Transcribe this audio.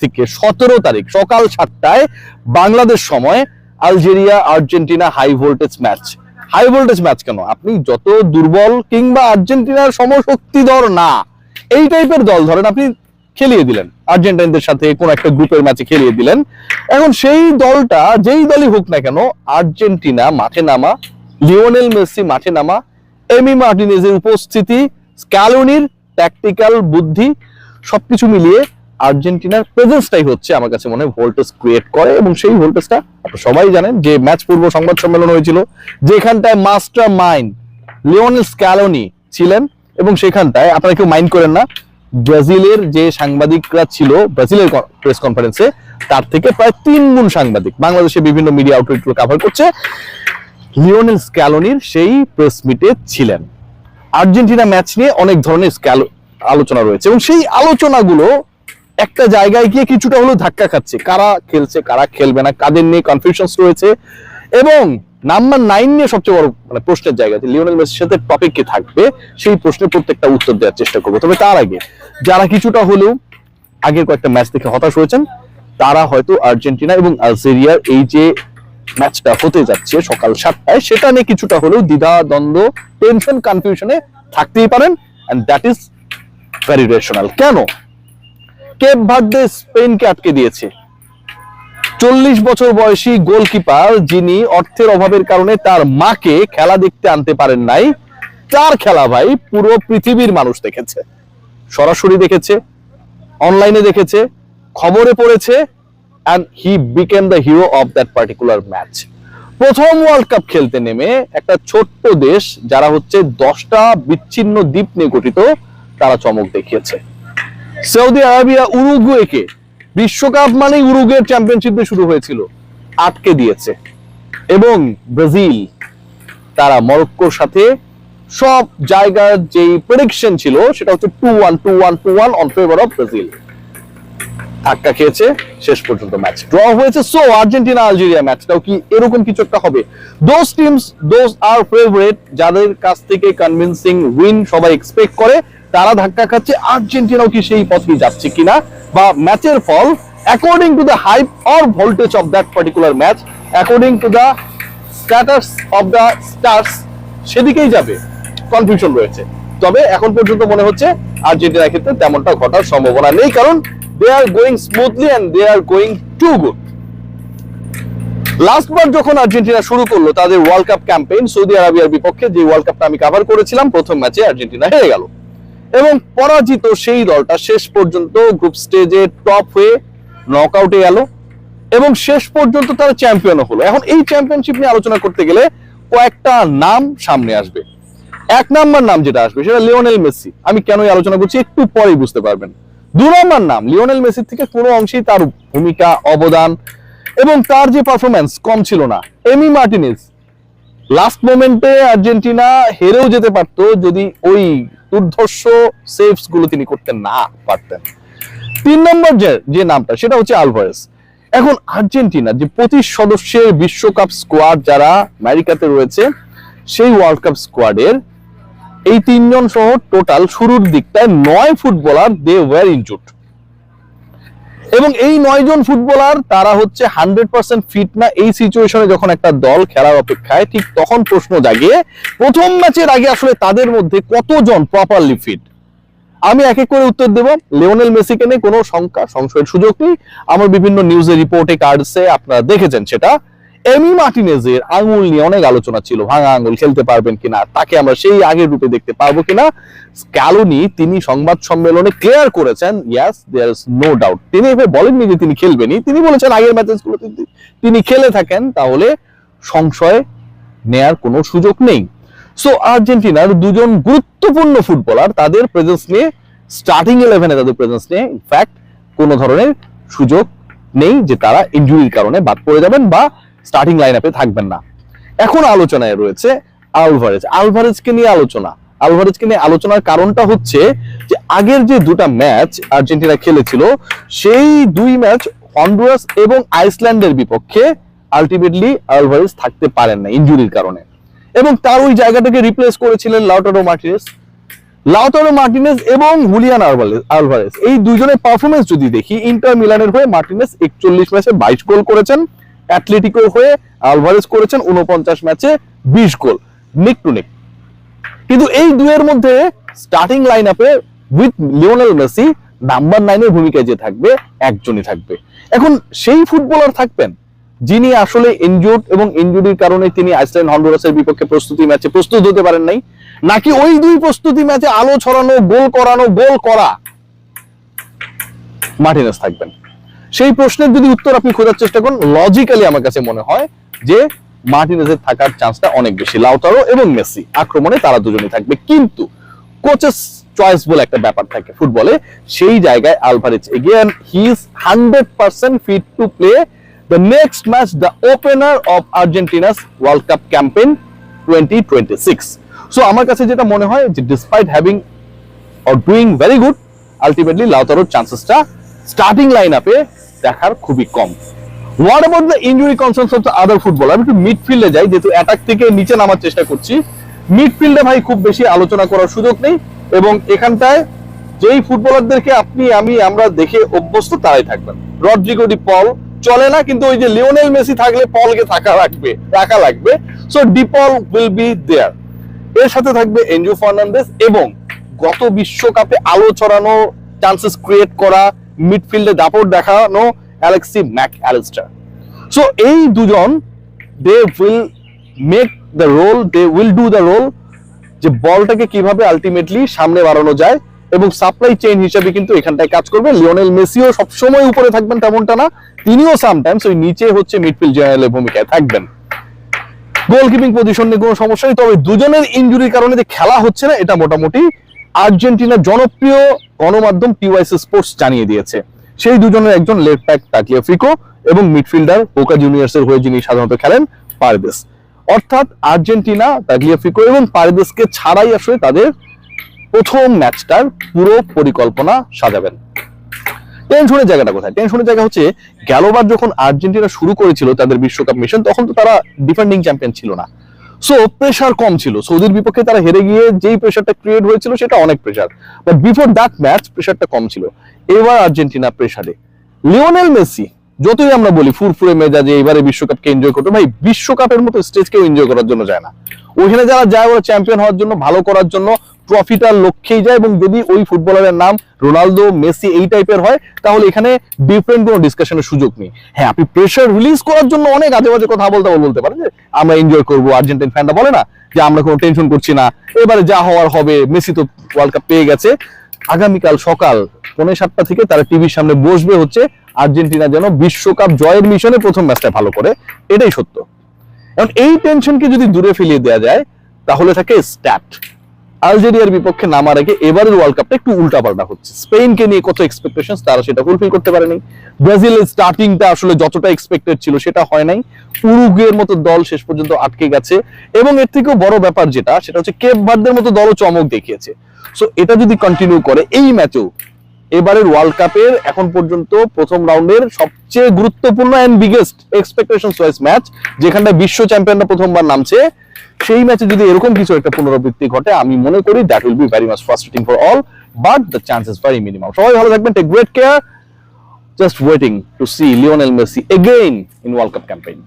থেকে 17 তারিখ সকাল 7টায় বাংলাদেশ সময় Algeria Argentina high voltage match. High voltage match কেন? আপনি যত দুর্বল কিংবা আর্জেন্টিনার সমশক্তিধর না এই টাইপের দল ধরেন আপনি খেলিয়ে দিলেন, আর্জেন্টাইনদের সাথে কোন একটা গ্রুপের ম্যাচে খেলিয়ে দিলেন। এখন সেই দলটা যেই দলই হোক না কেন, আর্জেন্টিনা মাঠে নামা, লিওনেল মেসি মাঠে নামা, এমি মার্টিনেজের উপস্থিতি, স্ক্যালোনির ট্যাকটিক্যাল বুদ্ধি, সবকিছু মিলিয়ে আর্জেন্টিনার প্রেজেন্সটাই হচ্ছে আমার কাছে মনে হয় ভোল্টেজ ক্রিয়েট করে। এবং সেই ভোল্টেজটা আপনারা সবাই জানেন যে ম্যাচ পূর্ব সংবাদ সম্মেলন হয়েছিল, যেখানটায় মাস্টার মাইন্ড লিওনেল স্ক্যালোনি ছিলেন। এবং সেখানটায় আপনারা কেউ মাইন্ড করেন না, ব্রাজিলের যে সাংবাদিকরা ছিল ব্রাজিলের প্রেস কনফারেন্সে, তার থেকে প্রায় 3 গুণ সাংবাদিক বাংলাদেশে বিভিন্ন মিডিয়া আউটলেটগুলো কভার করছে, লিওনেল স্ক্যালোনির সেই প্রেস মিটে ছিলেন। আর্জেন্টিনা ম্যাচ নিয়ে অনেক ধরনের আলোচনা রয়েছে এবং সেই আলোচনাগুলো একটা জায়গায় গিয়ে কিছুটা হলেও ধাক্কা খাচ্ছে। কারা খেলছে কারা খেলবে না, কাদের নিয়ে কনফিউশনস রয়েছে। এবং নাম্বার 9 নিয়ে সবচেয়ে বড় প্রশ্নের জায়গা, লিওনেল মেসির সাথে টপিক কি থাকবে, সেই প্রশ্নের প্রত্যেকটা উত্তর দেওয়ার চেষ্টা করবো। তবে তার আগে যারা কিছুটা হলেও আগের কয়েকটা ম্যাচ দেখে হতাশ হয়েছেন, তারা হয়তো আর্জেন্টিনা এবং আলজেরিয়ার এই যে ম্যাচটা হতে যাচ্ছে সকাল 7টায়, সেটা নিয়ে কিছুটা হলেও দ্বিধা দ্বন্দ্ব, টেনশন, কনফিউশনে থাকতেই পারেন। And that is very rational. কেন? কেপ ভার্দে স্পেনকে আটকে দিয়েছে। 40 বছর বয়সী গোলকিপার, যিনি অর্থের অভাবের কারণে তার মাকে খেলা দেখতে আনতে পারেন নাই, তার খেলা ভাই পুরো পৃথিবীর মানুষ দেখেছে, সরাসরি দেখেছে, অনলাইনে দেখেছে, খবরে পড়েছে, and he became the hero of that particular match. প্রথম ওয়ার্ল্ড কাপ খেলতে নেমে একটা ছোট্ট দেশ যারা হচ্ছে 10টা বিচ্ছিন্ন দ্বীপ নিয়ে গঠিত, তারা চমক দেখিয়েছে। সৌদি আরবিয়া উরুগুয়েকে, বিশ্বকাপ মানে উরুগুয়ের চ্যাম্পিয়নশিপ দিয়ে শুরু হয়েছিল, আটকে দিয়েছে। এবং ব্রাজিল, তারা মরক্কোর সাথে সব জায়গার যে প্রেডিকশন ছিল সেটা হচ্ছে 2-1 অন ফেভার অফ ব্রাজিল, ধাক্কা খেয়েছে, শেষ পর্যন্ত ম্যাচ ড্র হয়েছে। সো আর্জেন্টিনা আলজেরিয়া ম্যাচটাও কি এরকম কিছু একটা হবে? Those teams, those are favourite, যাদের কাছ থেকে কনভিন্সিং উইন সবাই এক্সপেক্ট করে, তারা ধাক্কা খাচ্ছে। আর্জেন্টিনাও কি সেই পথেই যাচ্ছে কিনা, বা ম্যাচের ফল according to the hype or voltage of that particular match, according to the status of the stars, সেদিকেই যাবে? কনফিউশন রয়েছে। তবে এখন পর্যন্ত মনে হচ্ছে আর্জেন্টিনার ক্ষেত্রে তেমনটা ঘটার সম্ভাবনা নেই, কারণ they are going smoothly and they are going too good. Last বার যখন আর্জেন্টিনা শুরু করলো তাদের ওয়ার্ল্ড কাপ ক্যাম্পেইন সৌদি আরবিয়ার বিপক্ষে, যে ওয়ার্ল্ড কাপটা আমি কভার করেছিলাম, প্রথম ম্যাচে আর্জেন্টিনা হেরে গেল এবং পরাজিত সেই দলটা শেষ পর্যন্ত গ্রুপ স্টেজে টপ হয়ে নকআউটে গেল এবং শেষ পর্যন্ত তারা চ্যাম্পিয়ন হলো। এখন এই চ্যাম্পিয়নশিপ নিয়ে আলোচনা করতে গেলে কয়েকটা নাম সামনে আসবে। 1 নাম্বার নাম যেটা আসবে সেটা লিওনেল মেসি। আমি কেন এই আলোচনা করছি একটু পরেই বুঝতে পারবেন। 2 নম্বর নাম, লিওনেল মেসির থেকে কোনো অংশেই তার ভূমিকা, অবদান এবং তার যে পারফরম্যান্স কম ছিল না, এমি মার্টিনেজ। লাস্ট মোমেন্টে আর্জেন্টিনা হেরেও যেতে পারতো যদি ওই দুর্ধর্ষ সেভস গুলো তিনি করতে না পারতেন। 3 নম্বর যে নামটা সেটা হচ্ছে আলভারেজ। এখন আর্জেন্টিনা যে 25 সদস্যের বিশ্বকাপ স্কোয়াড যারা আমেরিকাতে রয়েছে, সেই ওয়ার্ল্ড কাপ স্কোয়াডের এই 3 জন সহ টোটাল শুরুর দিকটায় 9 ফুটবলার দে ওয়ার ইনজুর্ড। এবং এই 9 জন ফুটবলার তারা হচ্ছে 100% ফিট না। এই সিচুয়েশনে যখন একটা দল খেলার অপেক্ষায়, ঠিক তখন প্রশ্ন জাগে প্রথম ম্যাচের আগে আসলে তাদের মধ্যে কতজন প্রপারলি ফিট। আমি এক এক করে উত্তর দেব। লিওনেল মেসিকে নিয়ে কোনো সংশয়ের সুযোগ নেই, আমার বিভিন্ন নিউজে, রিপোর্টে, কার্ডসে আপনারা দেখেছেন সেটা। এমি মার্টিনেজের আঙ্গুল নিয়ে অনেক আলোচনা ছিল, ভাঙা আঙ্গুল, খেলতে পারবেন কিনা, তাকে আমরা সেই আগের রূপে দেখতে পারবো কিনা। স্ক্যালোনি তিনি সংবাদ সম্মেলনে ক্লিয়ার করেছেন, yes there is no doubt. তিনি এভাবে বলেননি যে তিনি খেলবেনই, তিনি বলেছেন আগের ম্যাচেসগুলো তিনি খেলে থাকেন তাহলে সংশয় নেয়ার কোনো সুযোগ নেই। সো আর্জেন্টিনার 2 জন গুরুত্বপূর্ণ ফুটবলার, তাদের প্রেজেন্স নিয়ে, স্টার্টিং 11-এ তাদের প্রেজেন্স নিয়ে ইনফ্যাক্ট কোনো ধরনের সুযোগ নেই যে তারা ইনজুরির কারণে বাদ পড়ে যাবেন বা স্টার্টিং লাইন আপে থাকবেন না। এখন আলোচনায় রয়েছে আলভারেজকে নিয়ে আলোচনা। আলভারেজকে নিয়ে আলোচনার কারণটা হচ্ছে যে আগের যে 2টা ম্যাচ আর্জেন্টিনা খেলেছিল, সেই 2 ম্যাচ হন্ডুরাস এবং আইসল্যান্ডের বিপক্ষে আলটিমেটলি আলভারেজ থাকতে পারেন না ইনজুরির কারণে, এবং তার ওই জায়গাটাকে রিপ্লেস করেছিলেন লাউটারো মার্টিনেজ। লাউতারো মার্টিনেজ এবং হুলিয়ান আলভারেজ এই দুইজনের পারফরমেন্স যদি দেখি, ইন্টার মিলানের হয়ে মার্টিনেজ 41 ম্যাচে 22 গোল করেছেন, অ্যাটলেটিকোর হয়ে আলভারেজ করেছেন 49 ম্যাচে 20 গোল, নিক টু নিক। কিন্তু এই দুয়ের মধ্যে স্টার্টিং লাইন আপে উইথ লিওনেল মেসি নাম্বার 9 এর ভূমিকায় যে থাকবে একজনই থাকবে। এখন সেই ফুটবলার থাকবেন যিনি আসলে ইনজুর্ড এবং ইনজুরির কারণে তিনি আইসল্যান্ড হন্ডুরাসের বিপক্ষে প্রস্তুতি ম্যাচে প্রস্তুত হতে পারেন নাই, নাকি ওই দুই প্রস্তুতি ম্যাচে আলো ছড়ানো, গোল করানো, গোল করা মার্টিনেজ থাকবেন? সেই প্রশ্নের যদি উত্তর আপনি খোঁজার চেষ্টা করেন, লজিক্যালি আমার কাছে মনে হয় যে মার্টিনেজের থাকার চান্সটা অনেক বেশি। লাউতারো এবং মেসি আক্রমণে তারা দুজনেই থাকবে, কিন্তু কোচেস চয়েস বলে একটা ব্যাপার থাকে ফুটবলে, সেই জায়গায় Alvarez again he is 100% fit to play the next match, the opener of Argentina's World Cup campaign 2026. So আমার কাছে যেটা মনে হয় যে despite having or doing very good, ultimately লাউতারোর চান্সেসটা স্টার্টিং লাইন আপে দেখার খুবই কম। What about the injury concerns of the other footballer? আমি একটু মিডফিল্ডে যাই, যেহেতু অ্যাটাক থেকে নিচে নামার চেষ্টা করছি। মিডফিল্ডে ভাই খুব বেশি আলোচনা করার সুযোগ নেই, এবং এখানটায় যেই ফুটবলারদেরকে আমরা দেখে অভ্যস্ত তারাই থাকবেন। রদ্রিগো ডি পল চলে না, কিন্তু ওই যে লিওনেল মেসি থাকলে পলকে রাখা লাগবে। So De Paul will be there. এর সাথে থাকবে এনজো ফার্নান্দেজ এবং গত বিশ্বকাপে আলো ছড়ানো, চান্সেস ক্রিয়েট করা, মিডফিল্ডে দাপট দেখানো অ্যালেক্সি ম্যাক অ্যালিস্টার। সো এই দুজন they will make the role, they will do the role, যে বলটাকে কিভাবে আলটিমেটলি সামনে বাড়ানো যায়, এবং সাপ্লাই চেইন হিসেবে কিন্তু এখানটায় কাজ করবে। লিওনেল মেসিও সবসময় উপরে থাকবেন তেমনটা না, তিনিও সামটাইমস ওই নিচে হচ্ছে মিডফিল্ড জেনারেলের ভূমিকায় থাকবেন। গোলকিপিং পজিশন নিয়ে কোনো সমস্যা নেই, তবে দুজনের ইনজুরির কারণে যে খেলা হচ্ছে না এটা মোটামুটি আর্জেন্টিনার জনপ্রিয় গণমাধ্যম টিওয়াইসি স্পোর্টস জানিয়ে দিয়েছে। সেই দুজনের একজন লেফট ব্যাক তাগলিয়াফিকো এবং মিডফিল্ডার বোকা জুনিয়র্সের হয়ে যিনি সাধারণত খেলেন পারেদেস। অর্থাৎ আর্জেন্টিনা তাগলিয়াফিকো এবং পারেদেসকে ছাড়াই আসলে তাদের প্রথম ম্যাচটার পুরো পরিকল্পনা সাজাবেন। টেনশনের জায়গাটা কোথায়? টেনশনের জায়গা হচ্ছে গেলবার যখন আর্জেন্টিনা শুরু করেছিল তাদের বিশ্বকাপ মিশন, তখন তো তারা ডিফেন্ডিং চ্যাম্পিয়ন ছিল না, সো প্রেসার কম ছিল। সৌদির বিপক্ষে তারা হেরে গিয়ে যেই প্রেসারটা ক্রিয়েট হয়েছিল সেটা অনেক pressure, but before that match প্রেসারটা কম ছিল। এবার আর্জেন্টিনা প্রেসারে, লিওনেল মেসি যতই আমরা বলি ফুরফুরে মেজাজে এবারে বিশ্বকাপকে এনজয় করতে, ভাই বিশ্বকাপের মতো স্টেজকেও এনজয় করার জন্য যায় না। ওইখানে যারা যায় ওরা চ্যাম্পিয়ন হওয়ার জন্য, ভালো করার জন্য, ট্রফিটার লক্ষ্যেই যায়। এবং যদি ওই ফুটবলারের নাম রোনালদো, মেসি এই টাইপের হয়, তাহলে এখানে ডিফারেন্ট কোনো ডিসকাশনের সুযোগ নেই। হ্যাঁ, আপনি প্রেসার রিলিজ করার জন্য অনেক আজে বাজে কথা বলতে পারেন যে আমরা এনজয় করবো। আর্জেন্টিন ফ্যানরা বলে না যে আমরা কোনো টেনশন করছি না, এবারে যা হওয়ার হবে, মেসি তো ওয়ার্ল্ড কাপ পেয়ে গেছে। আগামীকাল সকাল 7:45 থেকে তারা টিভির সামনে বসবে হচ্ছে আর্জেন্টিনা যেন বিশ্বকাপ জয়ের মিশনে প্রথম ম্যাচটা ভালো করে, এটাই সত্য। এখন এই টেনশনকে যদি দূরে ফেলিয়ে দেওয়া যায়, তাহলে থাকে স্ট্যাট। আলজেরিয়ার বিপক্ষে নামার আগে এবারের ওয়ার্ল্ড কাপটা একটু উল্টাপাল্টা হচ্ছে। স্পেনকে নিয়ে কত এক্সপেকটেশন, তারা সেটা ফুলফিল করতে পারেনি। ব্রাজিলের স্টার্টিংটা আসলে যতটা এক্সপেক্টেড ছিল সেটা হয় নাই। উরুগুয়ের মতো দল শেষ পর্যন্ত আটকে গেছে, এবং এর থেকেও বড় ব্যাপার সেটা হচ্ছে কেপ ভার্দের মতো দলও চমক দেখিয়েছে। সো এটা যদি কন্টিনিউ করে, এই ম্যাচেও এবারের ওয়ার্ল্ড কাপের এখন পর্যন্ত প্রথম রাউন্ডের সবচেয়ে গুরুত্বপূর্ণ and biggest expectation wise match, যেখানটা বিশ্ব চ্যাম্পিয়নরা প্রথমবার নামছে, সেই ম্যাচে যদি এরকম কিছু একটা পুনরাবৃত্তি ঘটে, আমি মনে করি that will be very much frustrating for all, but the chances very minimum. সবাই ভালো থাকবেন, take great care, just waiting to see Lionel Messi again in World cup campaign.